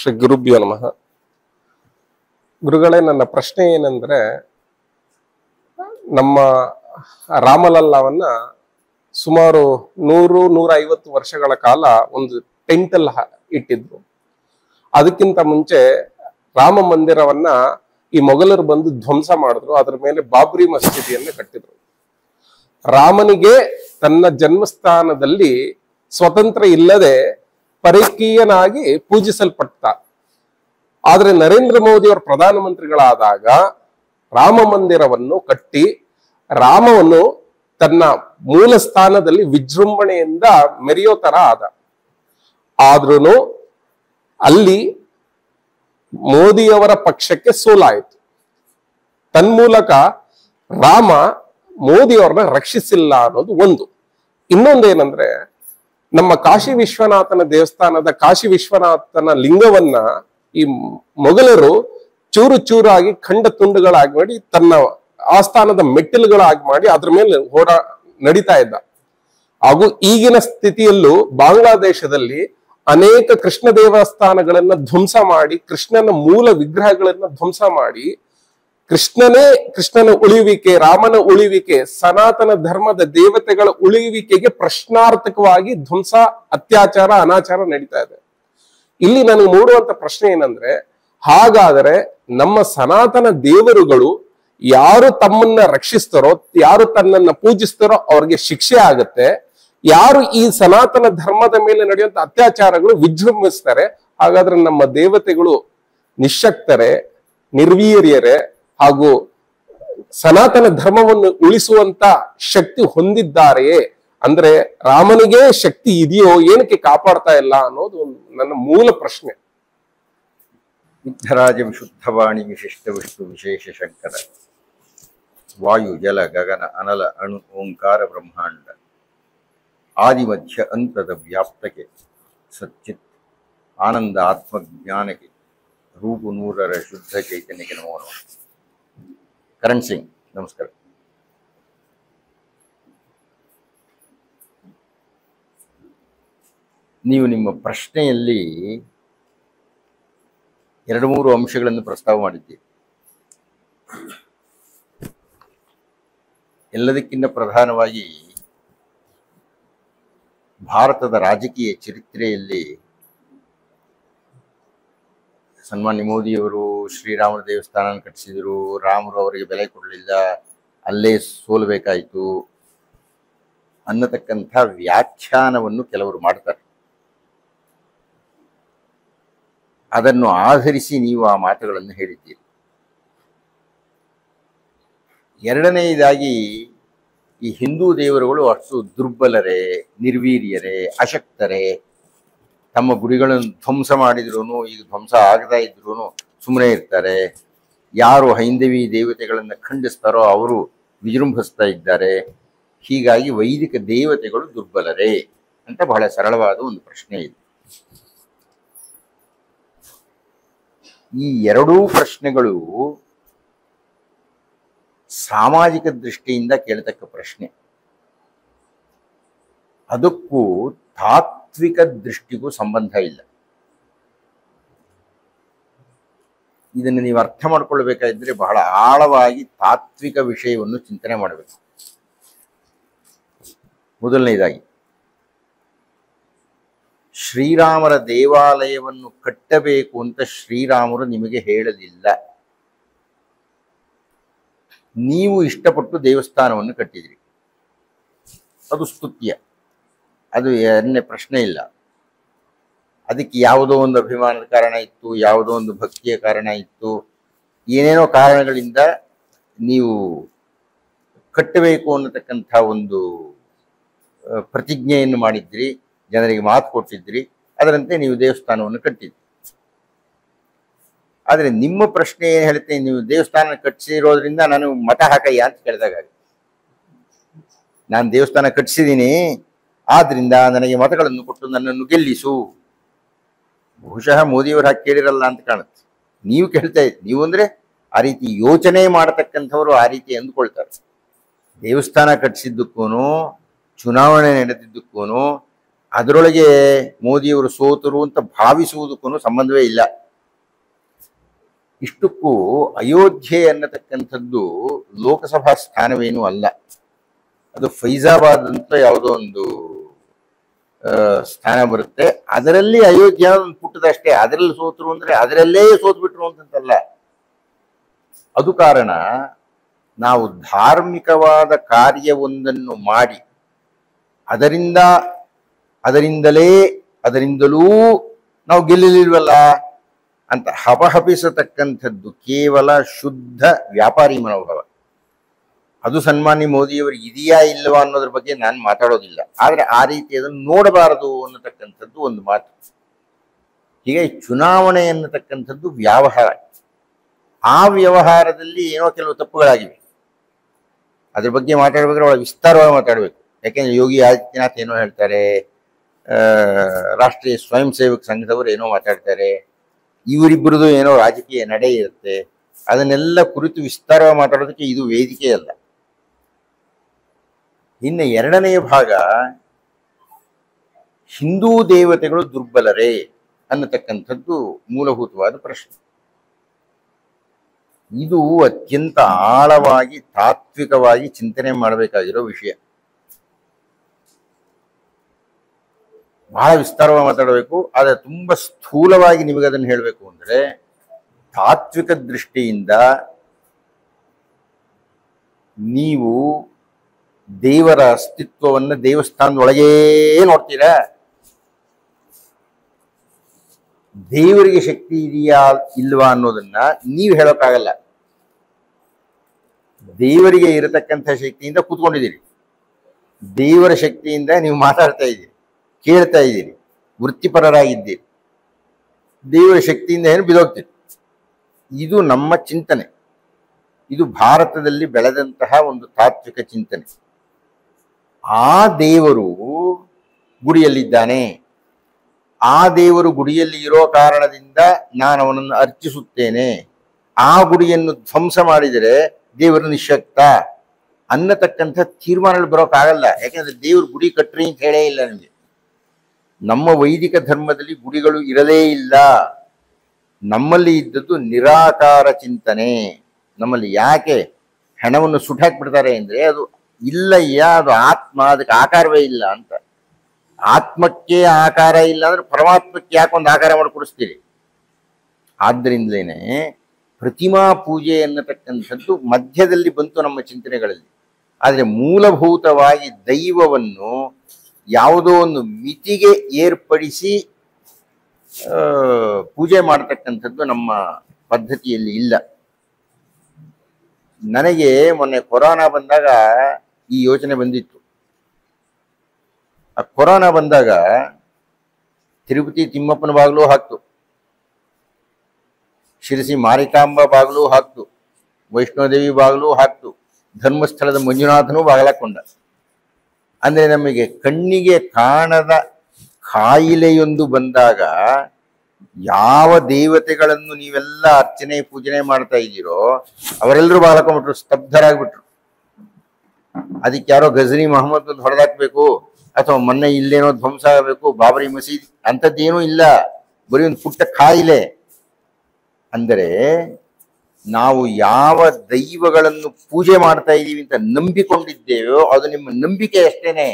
ಶ್ರೀ ಗುರುಭ್ಯೋ ನಮಃ. ಗುರುಗಳೇ, ನನ್ನ ಪ್ರಶ್ನೆ ಏನಂದ್ರೆ, ನಮ್ಮ ರಾಮಲಲ್ಲಾವನ್ನ ಸುಮಾರು 100-150 ವರ್ಷಗಳ ಕಾಲ ಒಂದು ಟೆಂಟಲ್ ಇಟ್ಟಿದ್ರು. ಅದಕ್ಕಿಂತ ಮುಂಚೆ ರಾಮ ಮಂದಿರವನ್ನ ಈ ಮೊಘಲರು ಬಂದು ಧ್ವಂಸ ಮಾಡಿದ್ರು. ಅದರ ಮೇಲೆ ಬಾಬ್ರಿ ಮಸೀದಿಯನ್ನು ಕಟ್ಟಿದ್ರು. ರಾಮನಿಗೆ ತನ್ನ ಜನ್ಮಸ್ಥಾನದಲ್ಲಿ ಸ್ವತಂತ್ರ ಇಲ್ಲದೆ ಪರಕೀಯನಾಗಿ ಪೂಜಿಸಲ್ಪಟ್ಟ. ಆದ್ರೆ ನರೇಂದ್ರ ಮೋದಿ ಅವರು ಪ್ರಧಾನಮಂತ್ರಿಗಳಾದಾಗ ರಾಮ ಮಂದಿರವನ್ನು ಕಟ್ಟಿ ರಾಮವನ್ನು ತನ್ನ ಮೂಲ ಸ್ಥಾನದಲ್ಲಿ ವಿಜೃಂಭಣೆಯಿಂದ ಮೆರೆಯೋ ತರ ಆದ. ಆದ್ರೂ ಅಲ್ಲಿ ಮೋದಿಯವರ ಪಕ್ಷಕ್ಕೆ ಸೋಲಾಯಿತು. ತನ್ಮೂಲಕ ರಾಮ ಮೋದಿಯವ್ರನ್ನ ರಕ್ಷಿಸಿಲ್ಲ ಅನ್ನೋದು ಒಂದು. ಇನ್ನೊಂದೇನಂದ್ರೆ, ನಮ್ಮ ಕಾಶಿ ವಿಶ್ವನಾಥನ ದೇವಸ್ಥಾನದ ಕಾಶಿ ವಿಶ್ವನಾಥನ ಲಿಂಗವನ್ನ ಈ ಮೊಘಲರು ಚೂರು ಚೂರಾಗಿ ಖಂಡ ತುಂಡುಗಳಾಗಿ ಮಾಡಿ ತನ್ನ ಆಸ್ಥಾನದ ಮೆಟ್ಟಿಲುಗಳಾಗಿ ಮಾಡಿ ಅದ್ರ ಮೇಲೆ ನಡೀತಾ ಇದ್ದ. ಹಾಗೂ ಈಗಿನ ಸ್ಥಿತಿಯಲ್ಲೂ ಬಾಂಗ್ಲಾದೇಶದಲ್ಲಿ ಅನೇಕ ಕೃಷ್ಣ ದೇವಸ್ಥಾನಗಳನ್ನ ಧ್ವಂಸ ಮಾಡಿ, ಕೃಷ್ಣನ ಮೂಲ ವಿಗ್ರಹಗಳನ್ನ ಧ್ವಂಸ ಮಾಡಿ, ಕೃಷ್ಣನ ಉಳಿವಿಕೆ, ರಾಮನ ಉಳಿವಿಕೆ, ಸನಾತನ ಧರ್ಮದ ದೇವತೆಗಳ ಉಳಿವಿಕೆಗೆ ಪ್ರಶ್ನಾರ್ಥಕವಾಗಿ ಧ್ವಂಸ, ಅತ್ಯಾಚಾರ, ಅನಾಚಾರ ನಡೀತಾ ಇದೆ. ಇಲ್ಲಿ ನನಗೆ ಮೂಡುವಂತ ಪ್ರಶ್ನೆ ಏನಂದ್ರೆ, ಹಾಗಾದರೆ ನಮ್ಮ ಸನಾತನ ದೇವರುಗಳು ಯಾರು ತಮ್ಮನ್ನ ರಕ್ಷಿಸ್ತಾರೋ, ಯಾರು ತನ್ನನ್ನ ಪೂಜಿಸ್ತಾರೋ ಅವ್ರಿಗೆ ಶಿಕ್ಷೆ ಆಗತ್ತೆ. ಯಾರು ಈ ಸನಾತನ ಧರ್ಮದ ಮೇಲೆ ನಡೆಯುವಂತ ಅತ್ಯಾಚಾರಗಳು ವಿಜೃಂಭಿಸ್ತಾರೆ, ಹಾಗಾದ್ರೆ ನಮ್ಮ ದೇವತೆಗಳು ನಿಶಕ್ತರೆ, ನಿರ್ವೀರ್ಯರೇ ಹಾಗೂ ಸನಾತನ ಧರ್ಮವನ್ನು ಉಳಿಸುವಂತ ಶಕ್ತಿ ಹೊಂದಿದ್ದಾರೆಯೇ? ಅಂದ್ರೆ ರಾಮನಿಗೆ ಶಕ್ತಿ ಇದೆಯೋ, ಏನಕ್ಕೆ ಕಾಪಾಡ್ತಾ ಇಲ್ಲ ಅನ್ನೋದು ನನ್ನ ಮೂಲ ಪ್ರಶ್ನೆ. ವಿದ್ಧರಾಜ ವಿಶುದ್ಧವಾಣಿ ವಿಶಿಷ್ಟ ವಿಷ್ಣು ವಿಶೇಷ ಶಂಕರ ವಾಯು ಜಲ ಗಗನ ಅನಲ ಅಣು ಓಂಕಾರ ಬ್ರಹ್ಮಾಂಡ ಆದಿಮಧ್ಯ ಅಂತದ ವ್ಯಾಪ್ತಕ್ಕೆ ಸಚ್ಚಿತ್ ಆನಂದ ಆತ್ಮಜ್ಞಾನಕ್ಕೆ ರೂಪು ನೂರರ ಶುದ್ಧ ಚೈತನ್ಯಕ್ಕೆ ನಮೋ ನಮಃ. ಕರಣ್ ಸಿಂಗ್, ನಮಸ್ಕಾರ. ನೀವು ನಿಮ್ಮ ಪ್ರಶ್ನೆಯಲ್ಲಿ 2-3 ಅಂಶಗಳನ್ನು ಪ್ರಸ್ತಾವ ಮಾಡಿದ್ದೀರಿ. ಎಲ್ಲದಕ್ಕಿಂತ ಪ್ರಧಾನವಾಗಿ ಭಾರತದ ರಾಜಕೀಯ ಚರಿತ್ರೆಯಲ್ಲಿ ಸನ್ಮಾನ್ಯ ಮೋದಿಯವರು ಶ್ರೀರಾಮನ ದೇವಸ್ಥಾನ ಕಟ್ಟಿಸಿದರು, ರಾಮರು ಅವರಿಗೆ ಬೆಲೆ ಕೊಡಲಿಲ್ಲ, ಅಲ್ಲೇ ಸೋಲಬೇಕಾಯಿತು ಅನ್ನತಕ್ಕಂಥ ವ್ಯಾಖ್ಯಾನವನ್ನು ಕೆಲವರು ಮಾಡ್ತಾರೆ. ಅದನ್ನು ಆಧರಿಸಿ ನೀವು ಆ ಮಾತುಗಳನ್ನು ಹೇಳಿದ್ದೀರಿ. ಎರಡನೆಯದಾಗಿ, ಈ ಹಿಂದೂ ದೇವರುಗಳು ಅಷ್ಟು ದುರ್ಬಲರೇ, ನಿರ್ವೀರ್ಯರೇ, ಅಶಕ್ತರೇ, ತಮ್ಮ ಗುರಿಗಳನ್ನು ಧ್ವಂಸ ಮಾಡಿದ್ರು, ಈಗ ಧ್ವಂಸ ಆಗತಾ ಇದ್ರು ಸುಮ್ಮನೆ ಇರ್ತಾರೆ. ಯಾರು ಹೈಂದವಿ ದೇವತೆಗಳನ್ನು ಖಂಡಿಸ್ತಾರೋ ಅವರು ವಿಜೃಂಭಿಸ್ತಾ ಇದ್ದಾರೆ. ಹೀಗಾಗಿ ವೈದಿಕ ದೇವತೆಗಳು ದುರ್ಬಲರೇ ಅಂತ ಬಹಳ ಸರಳವಾದ ಒಂದು ಪ್ರಶ್ನೆ ಇದೆ. ಈ ಎರಡೂ ಪ್ರಶ್ನೆಗಳು ಸಾಮಾಜಿಕ ದೃಷ್ಟಿಯಿಂದ ಕೇಳತಕ್ಕ ಪ್ರಶ್ನೆ. ಅದಕ್ಕೂ ತಾತ್ವಿಕ ದೃಷ್ಟಿಗೂ ಸಂಬಂಧ ಇಲ್ಲ. ಇದನ್ನು ನೀವು ಅರ್ಥ ಮಾಡ್ಕೊಳ್ಬೇಕಾದ್ರೆ ಬಹಳ ಆಳವಾಗಿ ತಾತ್ವಿಕ ವಿಷಯವನ್ನು ಚಿಂತನೆ ಮಾಡಬೇಕು. ಮೊದಲನೇದಾಗಿ, ಶ್ರೀರಾಮರ ದೇವಾಲಯವನ್ನು ಕಟ್ಟಬೇಕು ಅಂತ ಶ್ರೀರಾಮರು ನಿಮಗೆ ಹೇಳಲಿಲ್ಲ. ನೀವು ಇಷ್ಟಪಟ್ಟು ದೇವಸ್ಥಾನವನ್ನು ಕಟ್ಟಿದ್ರಿ. ಅದು ಸ್ತುತ್ಯ, ಅದು ಎರಡನೇ ಪ್ರಶ್ನೆ ಇಲ್ಲ. ಅದಕ್ಕೆ ಯಾವುದೋ ಒಂದು ಅಭಿಮಾನದ ಕಾರಣ ಇತ್ತು, ಯಾವುದೋ ಒಂದು ಭಕ್ತಿಯ ಕಾರಣ ಇತ್ತು, ಏನೇನೋ ಕಾರಣಗಳಿಂದ ನೀವು ಕಟ್ಟಬೇಕು ಅನ್ನತಕ್ಕಂಥ ಒಂದು ಪ್ರತಿಜ್ಞೆಯನ್ನು ಮಾಡಿದ್ರಿ, ಜನರಿಗೆ ಮಾತು ಕೊಟ್ಟಿದ್ರಿ, ಅದರಂತೆ ನೀವು ದೇವಸ್ಥಾನವನ್ನು ಕಟ್ಟಿದ್ರಿ. ಆದರೆ ನಿಮ್ಮ ಪ್ರಶ್ನೆ ಏನು ಹೇಳುತ್ತೆ, ನೀವು ದೇವಸ್ಥಾನ ಕಟ್ಟಿಸಿರೋದ್ರಿಂದ ನಾನು ಮತ ಹಾಕಯ್ಯ ಅಂತ ಕೇಳಿದಾಗ, ನಾನು ದೇವಸ್ಥಾನ ಕಟ್ಟಿಸಿದ್ದೀನಿ, ಆದ್ರಿಂದ ನನಗೆ ಮತಗಳನ್ನು ಕೊಟ್ಟು ನನ್ನನ್ನು ಗೆಲ್ಲಿಸು. ಬಹುಶಃ ಮೋದಿಯವರು ಹಾಕಿ ಕೇಳಿರಲ್ಲ ಅಂತ ಕಾಣುತ್ತೆ. ನೀವು ಕೇಳ್ತಾ ಇದ್ದೀರಿ. ನೀವು ಅಂದ್ರೆ ಆ ರೀತಿ ಯೋಚನೆ ಮಾಡತಕ್ಕಂಥವ್ರು ಆ ರೀತಿ ಅಂದ್ಕೊಳ್ತಾರೆ. ದೇವಸ್ಥಾನ ಕಟ್ಟಿಸಿದ್ದಕ್ಕೂ, ಚುನಾವಣೆ ನಡೆದಿದ್ದಕ್ಕೂ ಅದರೊಳಗೆ ಮೋದಿಯವರು ಸೋತರು ಅಂತ ಭಾವಿಸುವುದಕ್ಕೂ ಸಂಬಂಧವೇ ಇಲ್ಲ. ಇಷ್ಟಕ್ಕೂ ಅಯೋಧ್ಯೆ ಅನ್ನತಕ್ಕಂಥದ್ದು ಲೋಕಸಭಾ ಸ್ಥಾನವೇನೂ ಅಲ್ಲ, ಅದು ಫೈಜಾಬಾದ್ ಅಂತ ಯಾವುದೋ ಒಂದು ಸ್ಥಾನ ಬರುತ್ತೆ. ಅದರಲ್ಲಿ ಅಯೋಧ್ಯ ಒಂದು ಪುಟ್ಟದಷ್ಟೇ. ಅದರಲ್ಲಿ ಸೋತರು ಅಂದ್ರೆ ಅದರಲ್ಲೇ ಸೋತ್ಬಿಟ್ರು ಅಂತಂತಲ್ಲ. ಅದು ಕಾರಣ ನಾವು ಧಾರ್ಮಿಕವಾದ ಕಾರ್ಯವೊಂದನ್ನು ಮಾಡಿ ಅದರಿಂದಲೂ ನಾವು ಗೆಲ್ಲಲಿಲ್ವಲ್ಲ ಅಂತ ಹಪಹಪಿಸತಕ್ಕಂಥದ್ದು ಕೇವಲ ಶುದ್ಧ ವ್ಯಾಪಾರಿ ಮನೋಭಾವ. ಅದು ಸನ್ಮಾನ್ಯ ಮೋದಿಯವರಿಗೆ ಇದೆಯಾ ಇಲ್ಲವಾ ಅನ್ನೋದ್ರ ಬಗ್ಗೆ ನಾನು ಮಾತಾಡೋದಿಲ್ಲ. ಆದ್ರೆ ಆ ರೀತಿ ಅದನ್ನು ನೋಡಬಾರದು ಅನ್ನತಕ್ಕಂಥದ್ದು ಒಂದು ಮಾತು. ಹೀಗೆ ಚುನಾವಣೆ ಅನ್ನತಕ್ಕಂಥದ್ದು ವ್ಯವಹಾರ. ಆ ವ್ಯವಹಾರದಲ್ಲಿ ಏನೋ ಕೆಲವು ತಪ್ಪುಗಳಾಗಿವೆ. ಅದ್ರ ಬಗ್ಗೆ ಮಾತಾಡ್ಬೇಕಾದ್ರೆ ಒಳ್ಳೆ ವಿಸ್ತಾರವಾಗಿ ಮಾತಾಡಬೇಕು. ಯಾಕೆಂದ್ರೆ ಯೋಗಿ ಆದಿತ್ಯನಾಥ್ ಏನೋ ಹೇಳ್ತಾರೆ, ರಾಷ್ಟ್ರೀಯ ಸ್ವಯಂ ಸೇವಕ ಸಂಘದವರು ಏನೋ ಮಾತಾಡ್ತಾರೆ, ಇವರಿಬ್ಬರದು ಏನೋ ರಾಜಕೀಯ ನಡೆ ಇರುತ್ತೆ. ಅದನ್ನೆಲ್ಲ ಕುರಿತು ವಿಸ್ತಾರವಾಗಿ ಮಾತಾಡೋದಕ್ಕೆ ಇದು ವೇದಿಕೆ ಅಲ್ಲ. ಇನ್ನು ಎರಡನೆಯ ಭಾಗ, ಹಿಂದೂ ದೇವತೆಗಳು ದುರ್ಬಲರೇ ಅನ್ನತಕ್ಕಂಥದ್ದು ಮೂಲಭೂತವಾದ ಪ್ರಶ್ನೆ. ಇದು ಅತ್ಯಂತ ಆಳವಾಗಿ ತಾತ್ವಿಕವಾಗಿ ಚಿಂತನೆ ಮಾಡಬೇಕಾಗಿರೋ ವಿಷಯ. ಬಹಳ ವಿಸ್ತಾರವಾಗಿ ಮಾತಾಡಬೇಕು. ಆದರೆ ತುಂಬಾ ಸ್ಥೂಲವಾಗಿ ನಿಮಗೆ ಅದನ್ನು ಹೇಳಬೇಕು ಅಂದ್ರೆ, ತಾತ್ವಿಕ ದೃಷ್ಟಿಯಿಂದ ನೀವು ದೇವರ ಅಸ್ತಿತ್ವವನ್ನು ದೇವಸ್ಥಾನದೊಳಗೇ ನೋಡ್ತೀರಾ. ದೇವರಿಗೆ ಶಕ್ತಿ ಇದೆಯಾ ಇಲ್ವಾ ಅನ್ನೋದನ್ನ ನೀವು ಹೇಳೋಕ್ಕಾಗಲ್ಲ. ದೇವರಿಗೆ ಇರತಕ್ಕಂಥ ಶಕ್ತಿಯಿಂದ ಕೂತ್ಕೊಂಡಿದ್ದೀರಿ, ದೇವರ ಶಕ್ತಿಯಿಂದ ನೀವು ಮಾತಾಡ್ತಾ ಇದ್ದೀರಿ, ಕೇಳ್ತಾ ಇದ್ದೀರಿ, ವೃತ್ತಿಪರರಾಗಿದ್ದೀರಿ. ದೇವರ ಶಕ್ತಿಯಿಂದ ಏನು ಬಿದೋಗ್ತೀರಿ. ಇದು ನಮ್ಮ ಚಿಂತನೆ. ಇದು ಭಾರತದಲ್ಲಿ ಬೆಳೆದಂತಹ ಒಂದು ತಾತ್ವಿಕ ಚಿಂತನೆ. ಆ ದೇವರು ಗುಡಿಯಲ್ಲಿದ್ದಾನೆ, ಆ ದೇವರು ಗುಡಿಯಲ್ಲಿ ಇರೋ ಕಾರಣದಿಂದ ನಾನು ಅವನನ್ನು ಅರ್ಚಿಸುತ್ತೇನೆ, ಆ ಗುಡಿಯನ್ನು ಧ್ವಂಸ ಮಾಡಿದರೆ ದೇವರು ನಿಶಕ್ತ ಅನ್ನತಕ್ಕಂಥ ತೀರ್ಮಾನಗಳು ಬರೋಕ್ಕಾಗಲ್ಲ. ಯಾಕೆಂದ್ರೆ ದೇವರು ಗುಡಿ ಕಟ್ರಿ ಅಂತ ಹೇಳೇ ಇಲ್ಲ ನಿಮಗೆ. ನಮ್ಮ ವೈದಿಕ ಧರ್ಮದಲ್ಲಿ ಗುಡಿಗಳು ಇರಲೇ ಇಲ್ಲ. ನಮ್ಮಲ್ಲಿ ಇದ್ದದ್ದು ನಿರಾಕಾರ ಚಿಂತನೆ. ನಮ್ಮಲ್ಲಿ ಯಾಕೆ ಹೆಣವನ್ನು ಸುಟ್ಟಾಕ್ಬಿಡ್ತಾರೆ ಅಂದ್ರೆ, ಅದು ಇಲ್ಲಯ್ಯ, ಅದು ಆತ್ಮ, ಅದಕ್ಕೆ ಆಕಾರವೇ ಇಲ್ಲ ಅಂತ. ಆತ್ಮಕ್ಕೆ ಆಕಾರ ಇಲ್ಲ ಅಂದ್ರೆ ಪರಮಾತ್ಮಕ್ಕೆ ಯಾಕೊಂದು ಆಕಾರ ಮಾಡಿ ಕೊಡಿಸ್ತೀರಿ. ಆದ್ರಿಂದಲೇನೆ ಪ್ರತಿಮಾ ಪೂಜೆ ಅನ್ನತಕ್ಕಂಥದ್ದು ಮಧ್ಯದಲ್ಲಿ ಬಂತು ನಮ್ಮ ಚಿಂತನೆಗಳಲ್ಲಿ. ಆದರೆ ಮೂಲಭೂತವಾಗಿ ದೈವವನ್ನು ಯಾವುದೋ ಒಂದು ಮಿತಿಗೆ ಏರ್ಪಡಿಸಿ ಪೂಜೆ ಮಾಡತಕ್ಕಂಥದ್ದು ನಮ್ಮ ಪದ್ಧತಿಯಲ್ಲಿ ಇಲ್ಲ. ನನಗೆ ಮೊನ್ನೆ ಕೊರೋನಾ ಬಂದಾಗ ಈ ಯೋಚನೆ ಬಂದಿತ್ತು. ಆ ಕೊರೋನಾ ಬಂದಾಗ ತಿರುಪತಿ ತಿಮ್ಮಪ್ಪನ ಬಾಗಿಲು ಹಾಕ್ತು, ಶಿರಸಿ ಮಾರಿಕಾಂಬ ಬಾಗಿಲು ಹಾಕ್ತು, ವೈಷ್ಣೋದೇವಿ ಬಾಗಿಲು ಹಾಕ್ತು, ಧರ್ಮಸ್ಥಳದ ಮಂಜುನಾಥನೂ ಬಾಗಿಲಾಕೊಂಡ. ಅಂದ್ರೆ ನಮಗೆ ಕಣ್ಣಿಗೆ ಕಾಣದ ಕಾಯಿಲೆಯೊಂದು ಬಂದಾಗ ಯಾವ ದೇವತೆಗಳನ್ನು ನೀವೆಲ್ಲ ಅರ್ಚನೆ ಪೂಜನೆ ಮಾಡ್ತಾ ಇದ್ದೀರೋ ಅವರೆಲ್ಲರೂ ಬಾಗಿಲಾಕೊಂಡ್ಬಿಟ್ರು, ಸ್ತಬ್ಧರಾಗ್ಬಿಟ್ರು. ಅದಕ್ಕೆ ಯಾರೋ ಗಜನಿ ಮಹಮ್ಮದ್ ಹೊಡೆದಾಕ್ಬೇಕು ಅಥವಾ ಮೊನ್ನೆ ಇಲ್ಲೇನೋ ಧ್ವಂಸ ಆಗಬೇಕು, ಬಾಬರಿ ಮಸೀದಿ ಅಂಥದ್ದೇನೂ ಇಲ್ಲ, ಬರೀ ಒಂದು ಪುಟ್ಟ ಕಾಯಿಲೆ. ಅಂದರೆ ನಾವು ಯಾವ ದೈವಗಳನ್ನು ಪೂಜೆ ಮಾಡ್ತಾ ಇದ್ದೀವಿ ಅಂತ ನಂಬಿಕೊಂಡಿದ್ದೇವೋ ಅದು ನಿಮ್ಮ ನಂಬಿಕೆ ಅಷ್ಟೇನೆ.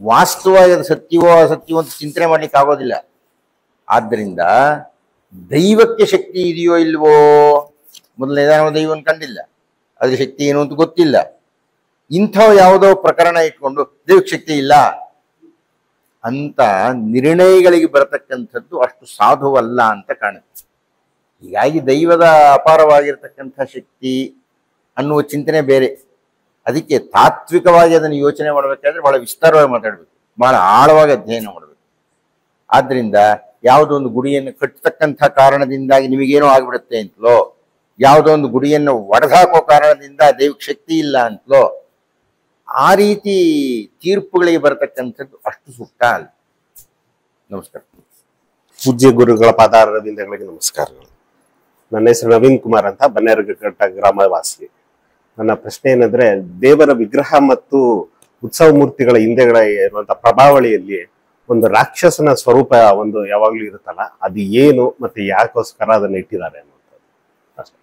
ವಾಸ್ತವವಾಗಿ ಅದು ಸತ್ಯವೋ ಅಸತ್ಯವೋ ಅಂತ ಚಿಂತನೆ ಮಾಡ್ಲಿಕ್ಕೆ ಆಗೋದಿಲ್ಲ. ಆದ್ದರಿಂದ ದೈವಕ್ಕೆ ಶಕ್ತಿ ಇದೆಯೋ ಇಲ್ವೋ, ಮೊದಲನೇದ ನಾವು ದೈವವನ್ನು ಕಂಡಿಲ್ಲ, ಅದ್ರ ಶಕ್ತಿ ಏನು ಅಂತ ಗೊತ್ತಿಲ್ಲ. ಇಂಥ ಯಾವುದೋ ಪ್ರಕರಣ ಇಟ್ಕೊಂಡು ದೈವಕ್ಕೆ ಶಕ್ತಿ ಇಲ್ಲ ಅಂತ ನಿರ್ಣಯಗಳಿಗೆ ಬರತಕ್ಕಂಥದ್ದು ಅಷ್ಟು ಸಾಧುವಲ್ಲ ಅಂತ ಕಾಣುತ್ತೆ. ಹೀಗಾಗಿ ದೈವದ ಅಪಾರವಾಗಿರ್ತಕ್ಕಂಥ ಶಕ್ತಿ ಅನ್ನುವ ಚಿಂತನೆ ಬೇರೆ. ಅದಕ್ಕೆ ತಾತ್ವಿಕವಾಗಿ ಅದನ್ನು ಯೋಚನೆ ಮಾಡಬೇಕಾದ್ರೆ ಬಹಳ ವಿಸ್ತಾರವಾಗಿ ಮಾತಾಡಬೇಕು, ಬಹಳ ಆಳವಾಗಿ ಅಧ್ಯಯನ ಮಾಡಬೇಕು. ಆದ್ರಿಂದ ಯಾವುದೋ ಒಂದು ಗುಡಿಯನ್ನು ಕಟ್ಟತಕ್ಕಂಥ ಕಾರಣದಿಂದಾಗಿ ನಿಮಗೇನೋ ಆಗ್ಬಿಡುತ್ತೆ ಅಂತಲೋ, ಯಾವುದೋ ಒಂದು ಗುಡಿಯನ್ನು ಒಡೆದಾಕೋ ಕಾರಣದಿಂದ ದೈವಕ್ಕೆ ಶಕ್ತಿ ಇಲ್ಲ ಅಂತಲೋ, ಆ ರೀತಿ ತೀರ್ಪುಗಳಿಗೆ ಬರತಕ್ಕಂಥದ್ದು ಅಷ್ಟು ಸೂಕ್ತ ಅಲ್ಲ. ನಮಸ್ಕಾರ. ಪೂಜ್ಯ ಗುರುಗಳ ಪಾದಾರವಿಂದಗಳಿಗೆ ನಮಸ್ಕಾರಗಳು. ನನ್ನ ಹೆಸರು ನವೀನ್ ಕುಮಾರ್ ಅಂತ, ಬನ್ನೇರುಘಟ್ಟ ಗ್ರಾಮವಾಸಿ. ನನ್ನ ಪ್ರಶ್ನೆ ಏನಂದ್ರೆ, ದೇವರ ವಿಗ್ರಹ ಮತ್ತು ಉತ್ಸವ ಮೂರ್ತಿಗಳ ಹಿಂದೆಗಡೆ ಇರುವಂತಹ ಪ್ರಭಾವಳಿಯಲ್ಲಿ ಒಂದು ರಾಕ್ಷಸನ ಸ್ವರೂಪ ಒಂದು ಯಾವಾಗ್ಲೂ ಇರುತ್ತಲ್ಲ, ಅದು ಏನು ಮತ್ತೆ ಯಾಕೋಸ್ಕರ ಅದನ್ನ ಇಟ್ಟಿದ್ದಾರೆ ಅನ್ನೋದು ಅಷ್ಟೇ.